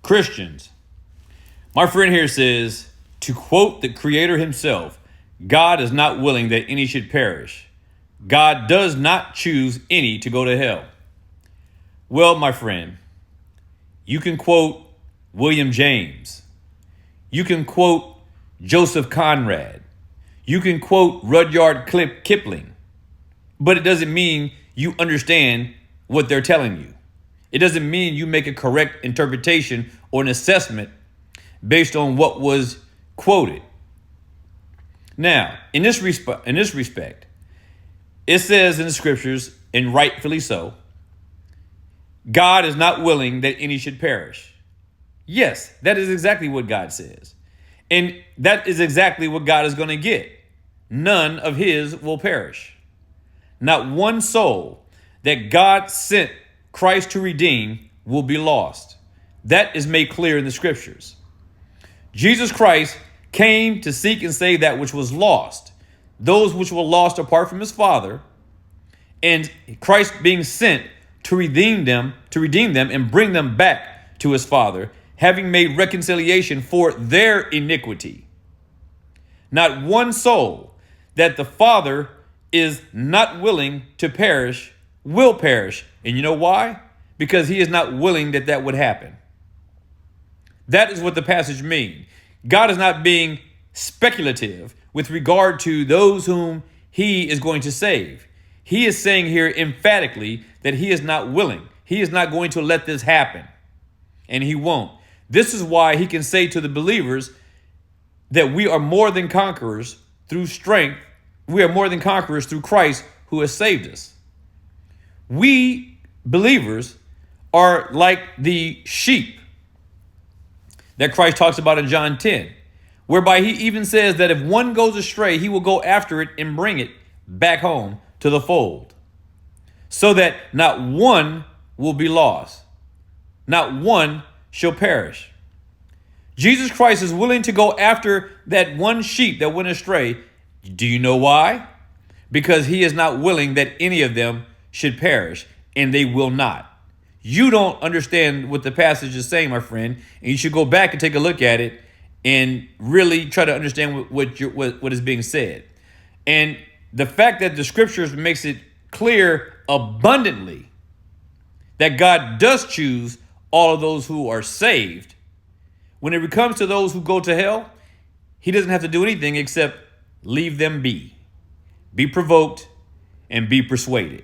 Christians. My friend here says, to quote the Creator himself, God is not willing that any should perish. God does not choose any to go to hell. Well, my friend, you can quote William James. You can quote Joseph Conrad. You can quote Rudyard Kipling. But it doesn't mean you understand what they're telling you. It doesn't mean you make a correct interpretation or an assessment based on what was quoted. Now, in this respect, it says in the scriptures, and rightfully so, God is not willing that any should perish. Yes, that is exactly what God says. And that is exactly what God is going to get. None of his will perish. Not one soul that God sent Christ to redeem will be lost. That is made clear in the scriptures. Jesus Christ came to seek and save that which was lost, those which were lost apart from his Father, and Christ being sent to redeem them and bring them back to his Father, having made reconciliation for their iniquity. Not one soul that the Father is not willing to perish will perish. And you know why? Because he is not willing that that would happen. That is what the passage means. God is not being speculative with regard to those whom he is going to save. He is saying here emphatically that he is not willing. He is not going to let this happen. And he won't. This is why he can say to the believers that we are more than conquerors through strength. We are more than conquerors through Christ who has saved us. We believers are like the sheep that Christ talks about in John 10, whereby he even says that if one goes astray, he will go after it and bring it back home to the fold, so that not one will be lost. Not one shall perish. Jesus Christ is willing to go after that one sheep that went astray. Do you know why? Because he is not willing that any of them should perish, and they will not. You don't understand what the passage is saying, my friend, and you should go back and take a look at it and really try to understand what is being said. And the fact that the scriptures makes it clear abundantly that God does choose all of those who are saved. When it comes to those who go to hell, he doesn't have to do anything except leave them be provoked, and be persuaded.